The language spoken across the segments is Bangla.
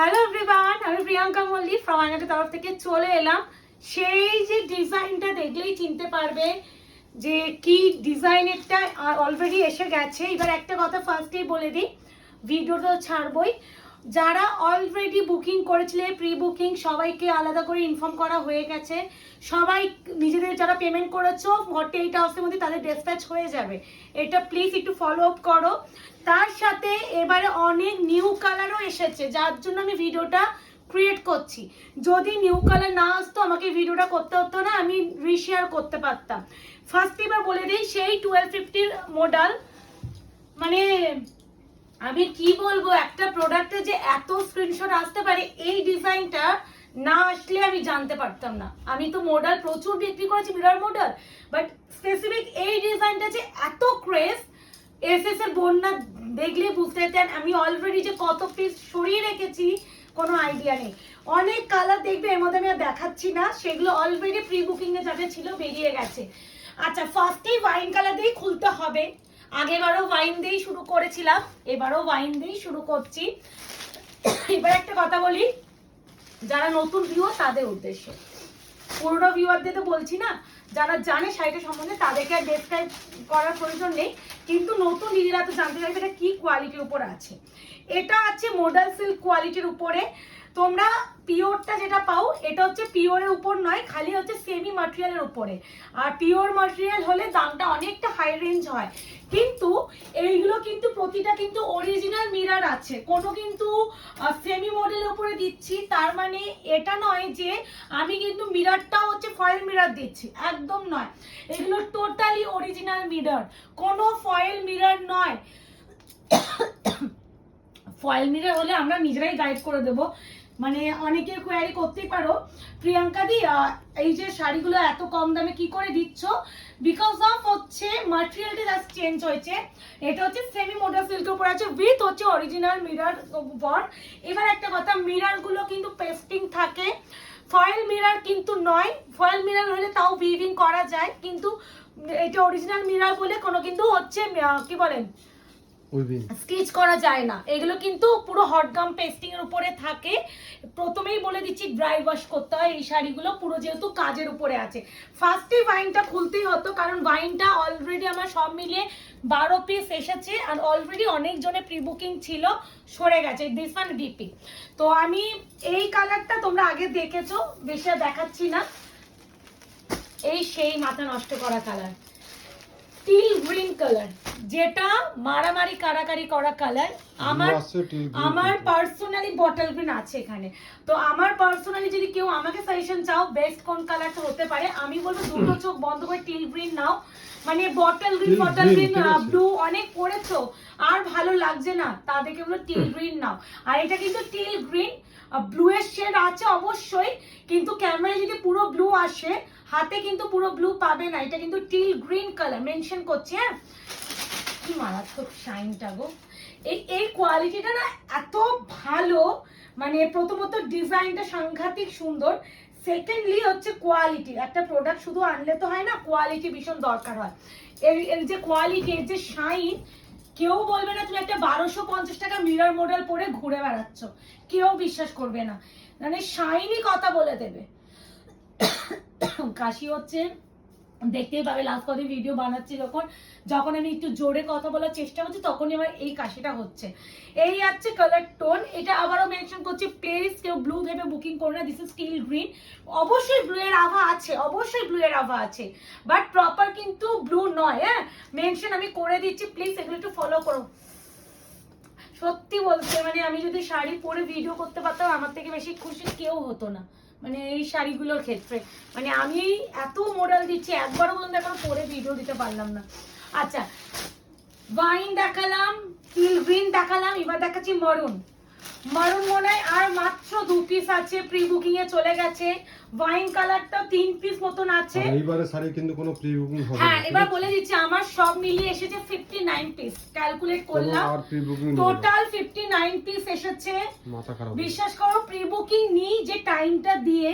হ্যালো এভরিওয়ান, আমি প্রিয়াঙ্কা মল্লিক ফ্রম আয়নাটের তরফ থেকে চলে এলাম। সেই যে ডিজাইনটা দেখলেই চিনতে পারবে যে কি ডিজাইনেরটা অলরেডি এসে গেছে। এবার একটা কথা ফার্স্টেই বলে দিই, ভিডিওটা ছাড়বই, যারা অলরেডি বুকিং করেছিলে প্রি বুকিং সবাইকে আলাদা করে ইনফর্ম করা হয়ে গেছে। সবাই নিজেদের যারা পেমেন্ট করেছো 48 আওয়ার্সের মধ্যে তাদের ডিসপ্যাচ হয়ে যাবে, এটা প্লিজ একটু ফলো আপ করো। তার সাথে এবারে অনেক নিউ কালারও এসেছে, যার জন্য আমি ভিডিওটা ক্রিয়েট করছি। যদি নিউ কালার না আসতো আমাকে ভিডিওটা করতে হতো না, আমি রিশেয়ার করতে পারতাম। ফার্স্ট এবার বলে দিই, সেই 1250 মডেল, মানে আমি কি বলবো, একটা প্রোডাক্টে যে এত স্ক্রিনশট আসতে পারে এই ডিজাইনটা না আসলে আমি জানতে পারতাম না। আমি তো মডেল প্রচুর বিক্রি করেছি, মিরর মডেল, বাট স্পেসিফিক এই ডিজাইনটা যে এত ক্রেজ, এসএস এর বন্যা দেখলে বুঝতে পারতেন। আমি অলরেডি যে কত পিস সরিয়ে রেখেছি কোনো আইডিয়া নেই। অনেক কালার দেখবে, এর মধ্যে আমি আর দেখাচ্ছি না, সেগুলো অলরেডি প্রি বুকিং এ যাদের ছিল বেরিয়ে গেছে। আচ্ছা, ফার্স্টেই ওয়াইন কালার দিয়েই খুলতে হবে। আগেবারও ওয়াইন দিয়েই শুরু করেছিলাম, এবারও ওয়াইন দিয়েই শুরু করছি। এবার একটা কথা বলি, যারা নতুন ভিউয়ার তাদের উদ্দেশ্যে, পুরোনো ভিউয়ারদের তো বলছি না, যারা জানে শাড়িটা সম্বন্ধে তাদেরকে আর ডেসক্রাইব করার প্রয়োজন নেই, কিন্তু নতুন দিদিরা তো জানতে চাইবে এটা কি কোয়ালিটির উপর আছে। এটা আছে মডেল সিল্ক কোয়ালিটির উপরে। তোমরা পিওরটা যেটা পাও এটা হচ্ছে পিওরের উপর নয়, খালি হচ্ছে সেমি ম্যাটেরিয়ালের উপরে। আর পিওর ম্যাটেরিয়াল হলে দামটা অনেকটা হাই রেঞ্জ হয়, কিন্তু এইগুলো কিন্তু প্রতিটা কিন্তু অরিজিনাল মিরর আছে, কোনো কিন্তু সেমি মডেলের উপরে দিচ্ছি তার মানে এটা নয় যে আমি কিন্তু মিররটাও হচ্ছে ফয়েল মিরর দিচ্ছি, একদম নয়। এগুলো টোটালি অরিজিনাল মিরর, কোনো ফয়েল মিরর নয়। ফয়েল মিরর হলে আমরা নিজেরাই গাইড করে দেবো। মানে অনেকে কোয়ারি করতেই পারো, প্রিয়াঙ্কা দি এই যে শাড়িগুলো এত কম দামে কি করে দিচ্ছ, বিকজ অফ হচ্ছে ম্যাটেরিয়ালটা জাস্ট চেঞ্জ হয়েছে। এটা হচ্ছে সেমি মডেল সিল্কের উপর আছে, উইথ হচ্ছে অরিজিনাল মিরর উপর। এবার একটা কথা, মিরর গুলো কিন্তু পেস্টিং থাকে, ফয়েল মিরর কিন্তু নয়। ফয়েল মিরর হলে তাও উইভিং করা যায়, কিন্তু এটা অরিজিনাল মিরর বলে কোনো কিন্তু হচ্ছে কি বলেন স্কেচ করা যায় না। এগুলো কিন্তু পুরো হট গাম পেস্টিং এর উপরে থাকে। প্রথমেই বলে দিচ্ছি ড্রাই ওয়াশ করতে হয় এই শাড়িগুলো, পুরো যেহেতু কাজের উপরে আছে। ফার্স্টে ওয়াইনটা খুলতেই হতো, কারণ ওয়াইনটা অলরেডি আমার সব মিলিয়ে 12 পিস এসেছে, আর অলরেডি অনেক জনে প্রি বুকিং ছিল, সরে গেছে। This one DP. তো আমি এই কালারটা তোমরা আগে দেখেছো, বেশি আর দেখাচ্ছি না। এই সেই মাথা নষ্ট করা কালার, টিল গ্রিন কালার, যেটা মারামারি কারাকারি করা কালার। আমার পার্সোনালি বটল গ্রিন আছে এখানে। তো আমার পার্সোনালি যদি কেউ আমাকে সাজেশন চাও বেস্ট কোন কালারটা হতে পারে, আমি বলবো দুটো চোখ বন্ধ করে টিল গ্রিন নাও। মানে বটল গ্রিন ব্লু অনেক পড়েছো আর ভালো লাগছে না, তাদেরকে বলো টিল গ্রিন নাও। আর এটা কিন্তু টিল গ্রিন, ব্লু এর শেড আছে অবশ্যই, কিন্তু ক্যামেরায় যদি পুরো ব্লু আসে, হাতে কিন্তু পুরো ব্লু পাবে না। এটা কিন্তু টিল গ্রিন কালার মেনশন করছি। হ্যাঁ, কি মারাত্মক শাইনটা গো, এই কোয়ালিটিটা না এত ভালো। মানে প্রথমত ডিজাইনটা সাংঘাতিক সুন্দর, সেকেন্ডলি হচ্ছে কোয়ালিটি। একটা প্রোডাক্ট শুধু আনলে তো হয় না, কোয়ালিটি ভীষণ দরকার হয়। এর যে কোয়ালিটি, এর যে শাইন, কেউ বলবে না তুমি একটা 1250 টাকা মিরর মডেল পরে ঘুরে বেড়াচ্ছ, কেউ বিশ্বাস করবে না। মানে শাইনই কথা বলে দেবে। কাশি হচ্ছে, দেখতেই পাবে লাস্ট কদিন ভিডিও বানাচ্ছি যখন আমি একটু জোরে কথা বলার চেষ্টা করছি তখনই আমার এই কাশিটা হচ্ছে। এই আছে কালার টোন, এটা আবারও মেনশন করছি, প্লিজ কেউ ব্লু ভেবে বুকিং করো না, দিস ইজ স্টিল গ্রিন। অবশ্যই ব্লু এর আভা আছে, অবশ্যই ব্লু এর আভা আছে, বাট প্রপার কিন্তু ব্লু নয়। হ্যাঁ, মেনশন আমি করে দিচ্ছি, প্লিজ এগুলো একটু ফলো করো। সত্যি বলতে মানে আমি যদি শাড়ি পরে ভিডিও করতে পারতাম আমার থেকে বেশি খুশি কেউ হতো না, মানে এই শাড়িগুলোর ক্ষেত্রে। মানে আমি এত মডেল দিচ্ছি, একবারও পর্যন্ত এখন পরে ভিডিও দিতে পারলাম না। আচ্ছা, ওয়াইন দেখালাম, টিল গ্রিন দেখালাম, এবার দেখাচ্ছি মারুন। মারুন মনে হয় আর মাত্র 2 পিস আছে, প্রি বুকিং এ চলে গেছে। ওয়াইন কালারটা 3 পিস মতন আছে। এইবারে শাড়ি কিন্তু কোনো প্রি বুকিং হবে না। হ্যাঁ, এবার বলে দিচ্ছি আমার সব মিলিয়ে এসেছে 59 পিস, ক্যালকুলেট করলাম টোটাল 59 পিস এসেছে। মাথা খারাপ, বিশ্বাস করো প্রি বুকিং নি যে টাইমটা দিয়ে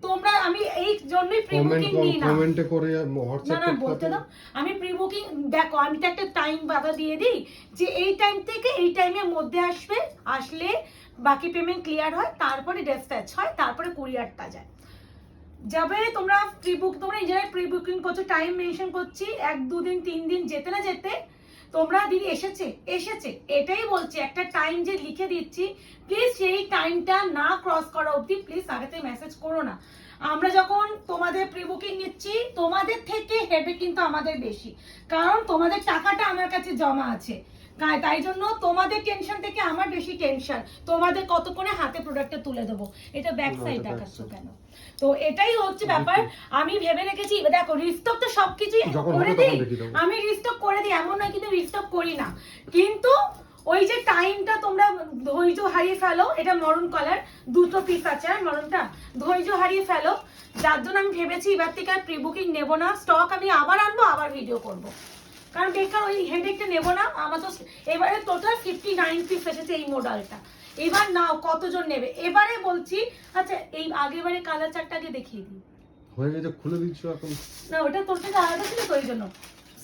তোমরা, আমি এই জন্যই প্রি বুকিং নিই না, কমেন্টে করে হোয়াটসঅ্যাপ না বলতে দাও। আমি প্রি বুকিং দেখো, আমি তো একটা টাইম বাধা দিয়ে দিই যে এই টাইম থেকে এই টাইমের মধ্যে আসবে, আসলে বাকি পেমেন্ট ক্লিয়ার হয়, তারপরে ডিসপ্যাচ হয়, তারপরে কুরিয়ারটা যায়। যাবে তোমরা তোমরা নিজেরাই প্রি বুকিং করছো, টাইম মেনশন করছি, 1-2 দিন 3 দিন যেতে না যেতে তোমরা দিদি এসেছে এটাই বলছি, একটা টাইম যে লিখে দিচ্ছি, প্লিজ সেই টাইমটা না ক্রস করা অবধি প্লিজ আগে থেকে মেসেজ করো না। আমরা যখন তোমাদের প্রি বুকিং নিচ্ছি, তোমাদের থেকে হেডে কিন্তু আমাদের বেশি, কারণ তোমাদের টাকাটা আমার কাছে জমা আছে, তাই জন্য তোমাদের টেনশন থেকে আমার বেশি টেনশন, তোমাদের কতক্ষণে হাতে প্রোডাক্টটা তুলে দেবো। এটা ব্যাক সাইড দেখাচ্ছ কেন? তো এটাই হচ্ছে ব্যাপার। আমি ভেবে রেখেছি, দেখো রিস্টক তো সবকিছুই করে দিই, আমি রিস্টক করে দিই, এমন নয় কিন্তু রিস্টক করি না, কিন্তু ওই যে টাইমটা তোমরা ধৈর্য হারিয়ে ফেলো। এটা মরুন কালার, 2টো পিস আছে, আর মরুনটা ধৈর্য হারিয়ে ফেলো, যার জন্য আমি ভেবেছি এবার থেকে আর প্রি বুকিং নেবো না। স্টক আমি আবার আনবো, আবার ভিডিও করবো, কারণ বেকার ওই হেডেকটা নেবো না। আমার তো এবারে টোটাল 59 পিস এসেছে এই মডেলটা। এবার নাও কতজন নেবে এবারে বলছি। আচ্ছা এই আগেবারে কালার চারটাকে দেখিয়ে দিই, হয়ে গেছে, খুলে দিচ্ছ এখন না ওটা তোর থেকে আলাদা ছিল তো, ওই জন্য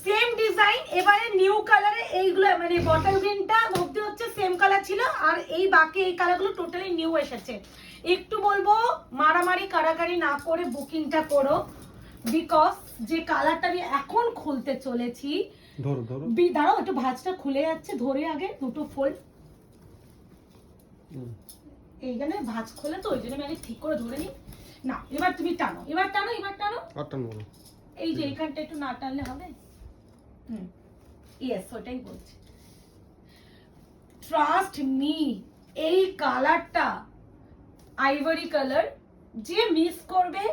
সেম ডিজাইন এবারে নিউ কালারে এইগুলো, মানে বটল গ্রিনটা অবধি হচ্ছে সেম কালার ছিল, আর এই বাকি এই কালারগুলো টোটালি নিউ এসেছে। একটু বলবো মারামারি কারাকারি না করে বুকিংটা করো, বিকজ যে কালারটা আমি এখন খুলতে চলেছি, দাঁড়াও একটু ভাঁজটা খুলে যাচ্ছে, ধরে আগে দুটো ফোল্ড, এইখানে ভাঁজ খোলে তো ওই জন্য আমি আগে ঠিক করে ধরে নিই না। এবার তুমি টানো, এবার টানো, এবার টানো, এই যে এইখানটা একটু না টানলে হবে। ইয়েস, ওটাই বলছি। ট্রাস্ট মি, এই কালারটা আইভরি কালার, যে মিস করবে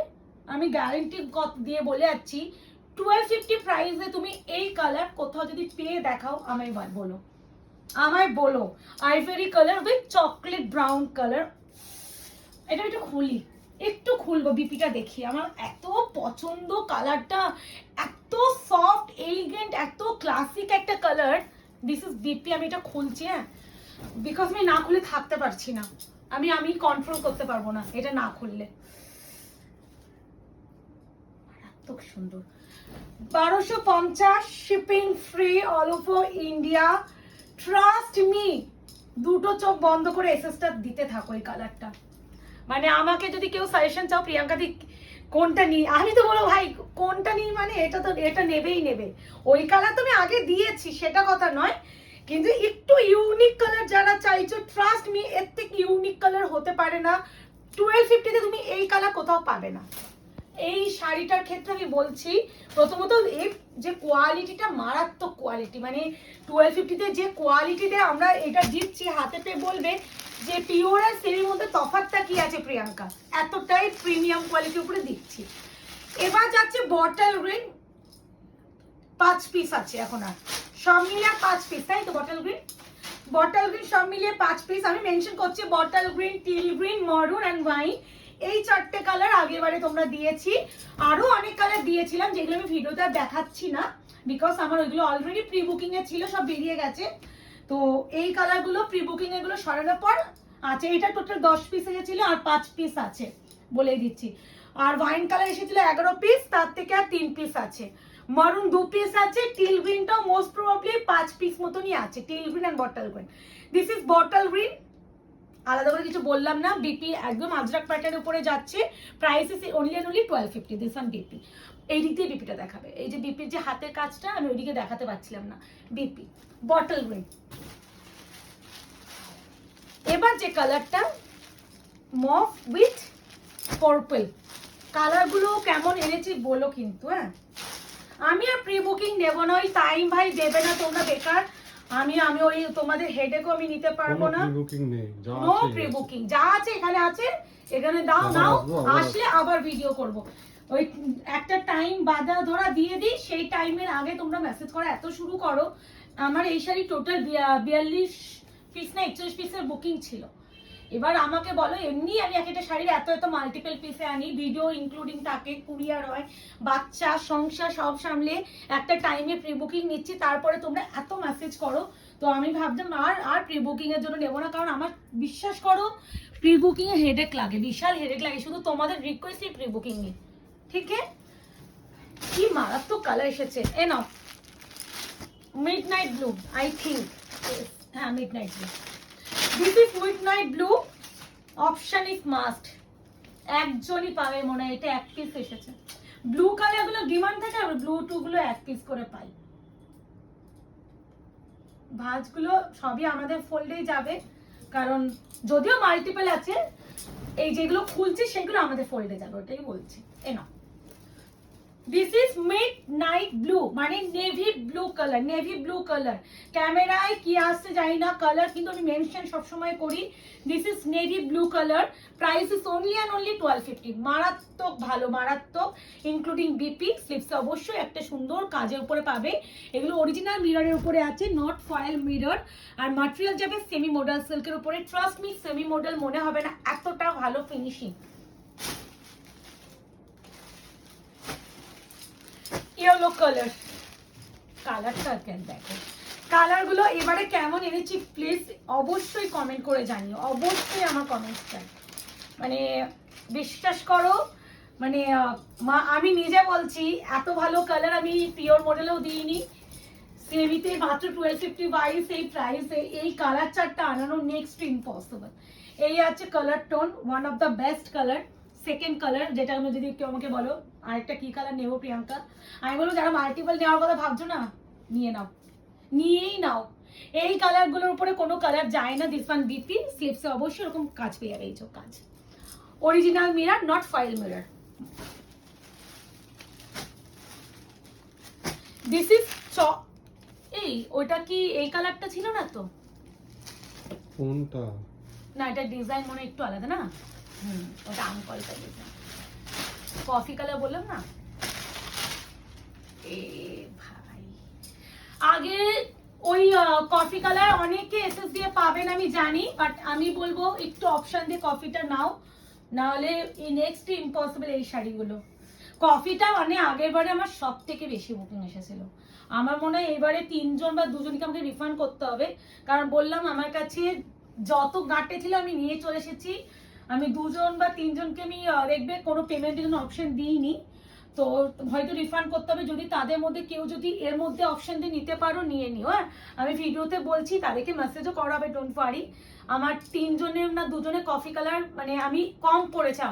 আমি গ্যারান্টি দিয়ে বলে যাচ্ছি, 1250 প্রাইসে তুমি এই কালার কোথাও যদি পেয়ে দেখাও আমায় বলো। Ivory colour with chocolate brown colour. এটা একটু খুলবো, বিপিটা দেখি, আমার এত পছন্দ কালারটা, এত সফট এলিগেন্ট, এত ক্লাসিক একটা কালার। দিস ইজ বিপি, আমি এটা খুলছি, হ্যাঁ, বিকজ আমি না খুলে থাকতে পারছি না, আমি কন্ট্রোল করতে পারবো না এটা না খুললে। এত সুন্দর, 1250, shipping free all over India. Trust me, দুটো চোখ বন্ধ করে এসএসটা দিতে থাকো এই কালারটা। মানে আমাকে যদি কেউ সাজেশন চাও প্রিয়াঙ্কা দি কোনটা নিই, আমি তো বলো ভাই কোনটা নিই, মানে এটা নেবে। ওই কালার তো আমি আগে দিয়েছি, সেটা কথা নয়, কিন্তু একটু ইউনিক কালার যারা চাইছো, ট্রাস্ট মি, এর থেকে ইউনিক কালার হতে পারে না। 1250 তে তুমি এই কালার কোথাও পাবে না। এই শাড়িটার ক্ষেত্রে আমি বলছি, প্রথমত এর যে কোয়ালিটিটা মারাত্মক কোয়ালিটি, মানে 1250 তে যে কোয়ালিটিতে আমরা এটা দিচ্ছি, হাতে পেয়ে বলবে যে পিওর আর সেমির মধ্যে তফাৎটা কি আছে প্রিয়াঙ্কা, এতটাই প্রিমিয়াম কোয়ালিটির উপরে দিচ্ছি। এবার যাচ্ছে বটল গ্রিন, 5 পিস আছে এখন, আর সব মিলিয়ে 5 পিস, তাই তো? বটল গ্রিন সব মিলিয়ে 5 পিস। আমি মেনশন করছি bottle green, till green, maroon and wine, এই 4টে কালার আগেবারে তোমরা দিয়েছি। আরো অনেক কালার দিয়েছিলাম যেগুলো আমি ভিডিওতে দেখাচ্ছি না, বিকজ আমার ওইগুলো অলরেডি প্রি বুকিং এ ছিল, সব বেরিয়ে গেছে। তো এই কালারগুলো প্রি বুকিং এগুলো সরানোর পর আছে। এটা টোটাল 10 পিস এসেছিল, আর 5 পিস আছে বলে দিচ্ছি। আর ওয়াইন কালার এসেছিল 11 পিস, তার থেকে আর 3 পিস আছে। মারুন 2 পিস আছে, টিল গ্রিনটাও মোস্ট প্রবাবলি 5 পিস মতনই আছে, teal green and bottle green. This is bottle green, আলাদা করে কিছু বললাম না, বিপি একদম আজরাক প্যাটার্নের উপরে যাচ্ছে, price is only 1250। This on BP. এই দিক দিয়ে বিপিটা দেখাবে, এই যে বিপির যে হাতের কাজটা আমি ওইদিকে দেখাতে পারছিলাম না। BP bottle green. এবার যে কালারটা মফ উইথ পার্পল, কালারগুলো কেমন এনেছি বলো কিন্তু, হ্যাঁ। আমি আর প্রি বুকিং নেব না, ওই টাইম ভাই দেবে না তোমরা বেকার, আমি ওই তোমাদের হেডেকও আমি নিতে পারবো না। নো প্রি বুকিং, যা আছে এখানে আছে, এখানে দাও, আসলে আবার ভিডিও করব। ওই একটা টাইম বাঁধা ধরা দিয়ে দিই, সেই টাইমের আগে তোমরা মেসেজ করা এত শুরু করো। আমার এই শাড়ি টোটাল 42 পিস না 41 পিসের বুকিং ছিল। এবার আমাকে বলো, এমনি আমি একটা শাড়ির এত মাল্টিপল পিসে আনি, ভিডিও ইনক্লুডিং থাকে, কুরিয়ার হয়, বাচ্চা সংসার সব সামলে একটা টাইমে প্রি বুকিং নিচ্ছি, তারপরে তোমরা এত মেসেজ করো। তো আমি ভাবলাম আর প্রি বুকিং এর জন্য নেবো না, কারণ আমার বিশ্বাস করো প্রি বুকিং এ হেডেক লাগে, বিশাল হেডেক লাগে, শুধু তোমাদের রিকোয়েস্টে প্রি বুকিং নিই। ঠিক আছে, কি মারাত্মক কালার এসেছে। এ নাও মিডনাইট ব্লু, আই থিঙ্ক, হ্যাঁ midnight blue. This is midnight blue, option is must. একজনই পাবে মনে হয়, এটা এক পিস এসেছে। ব্লু কালার গুলো ডিমান্ড থাকে, আর ব্লু টু গুলো এক পিস করে পাই। ভাঁজগুলো সবই আমাদের ফোল্ডেই যাবে, কারণ যদিও মাল্টিপল আছে, এই যেগুলো খুলছি সেগুলো আমাদের ফোল্ডে যাবে, ওটাই বলছি। এ না, দিস ইজ মিডনাইট ব্লু, মানে navy blue colour. Navy blue colour ক্যামেরায় কি আসছে জানি না, কালার কিন্তু আমি মেনশন সবসময় করি। This is navy blue colour, price is only and only 1250। মারাত্মক ভালো, মারাত্মক, ইনক্লুডিং বিপি। স্লিপসে অবশ্যই একটা সুন্দর কাজের উপরে পাবে। এগুলো অরিজিনাল মিররের উপরে আছে, নট ফয়েল মিরর। আর ম্যাটেরিয়াল যাবে সেমি মডেল সিল্কের উপরে। ট্রাস্ট মি, সেমি মডেল মনে হবে না, এতটা ভালো ফিনিশিং। ইয়েলো কালার, কালারটা কেন দেখো, কালার গুলো এবারে কেমন এনেছি প্লিজ অবশ্যই কমেন্ট করে জানিও, অবশ্যই আমার কমেন্টস চাই। মানে বিশ্বাস করো, মানে আমি নিজে বলছি এত ভালো কালার আমি পিওর মডেলেও দিইনি। সেমিতে মাত্র 1250 বাইস এই প্রাইসে এই কালার চারটা আনানো নেক্সট ইম্পসিবল। এই আছে colour tone, one of the best colour. Second colour, যেটা আমি যদি কেউ আমাকে বলো আরেকটা কি কালার নেবো প্রিয়াঙ্কা, আমি বলবো যারা মাল্টিপল নেওয়ার কথা ভাবছো না, নিয়ে নাও, নিয়েই নাও। এই কালারগুলোর উপরে কোনো কালার যায় না। দিস ওয়ান বিপি, স্লিপসে অবশ্যই এরকম কাজ পেয়ে যাবে, এই যে কাজ, original mirror, not foil mirror. This is এই ওটা কি এই কালারটা ছিল না তো? কোনটা? না, এটা ডিজাইন মনে একটু আলাদা না। ওটা আঙ্কলটা ডিজাইন, কফি কালার বললাম না। এ ভাই, আগে ওই কফি কালার অনেকে এসএস দিয়ে পাবেন আমি জানি, বাট আমি বলবো একটু অপশন দিয়ে কফিটা নাও, না হলে এই নেক্সট ইম্পসিবল এই শাড়িগুলো। কফিটা মানে আগের বারে আমার সব থেকে বেশি বুকিং এসেছিল। আমার মনে হয় এবারে 3জন বা 2জনকে আমাকে রিফান্ড করতে হবে, কারণ বললাম আমার কাছে যত গাঁটে ছিল আমি নিয়ে চলে এসেছি। আমি 2জন বা 3জনকে আমি দেখবে কোনো পেমেন্টের জন্য অপশন দিইনি, তো হয়তো রিফান্ড করতে হবে। যদি তাদের মধ্যে কেউ যদি এর মধ্যে অপশন দিয়ে নিতে পারো নিয়ে নিও। হ্যাঁ, আমি ভিডিওতে বলছি, তাদেরকে মেসেজও করাবে, ডোন্ট ওয়ারি। আমার 3জনের না 2জনের কফি কালার মানে আমি কম পড়েছে।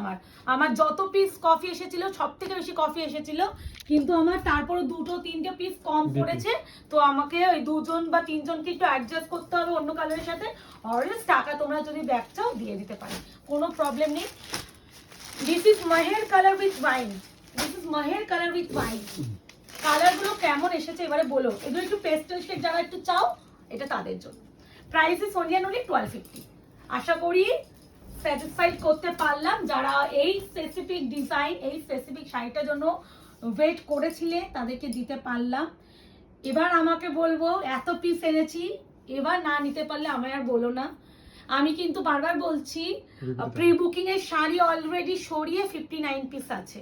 আমার যত পিস কফি এসেছিল সব থেকে বেশি কফি এসেছিল, কিন্তু আমার তারপরে 2-3টে পিস কম পড়েছে। তো আমাকে ওই 2জন বা 3জনকে একটু অ্যাডজাস্ট করতে হবে অন্য কালারের সাথে। অরেঞ্জ টাকা তোমরা যদি ব্যাক চাও দিয়ে দিতে পারি, কোনো প্রবলেম নেই। This is Maher colour with wine, this is Maher colour with wine. কালারগুলো কেমন এসেছে এবারে বলো। এগুলো একটু পেস্টেল শেড যারা একটু চাও, এটা তাদের জন্য। Price is only only 1250। আশা করি স্যাটিসফাইড করতে পারলাম। যারা এই স্পেসিফিক ডিজাইন, এই স্পেসিফিক শাড়িটার জন্য ওয়েট করেছিলে তাদেরকে দিতে পারলাম। এবার আমাকে বলবো এত পিস এনেছি, এবার না নিতে পারলে আমায় আর বলো না। আমি কিন্তু বারবার বলছি প্রি বুকিং এর শাড়ি অলরেডি সরিয়ে 59 পিস আছে,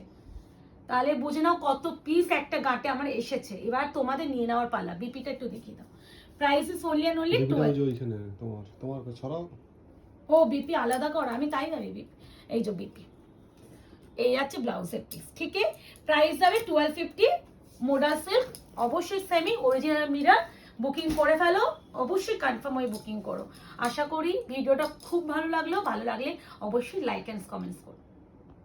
তাহলে বুঝে নাও কত পিস একটা গাঁটে আমার এসেছে। এবার তোমাদের নিয়ে নেওয়ার পালা। বিপিটা একটু দেখিয়ে দাও। Price is only and only 12। ওইখানে তোমার ছড়াও। ও বিপি আলাদা কর, আমি তাই ভাবি বিপি। এই যে বিপি, এই আছে ব্লাউজের পিস, ঠিক আছে। প্রাইস যাবে 1250। মোডা সিল্ক, অবশ্যই সেমি অরিজিনাল মিরর। বুকিং করে ফেলো, অবশ্যই কনফার্ম হয়ে বুকিং করো। আশা করি ভিডিওটা খুব ভালো লাগলো, ভালো লাগলে অবশ্যই লাইক এন্ড কমেন্টস করো।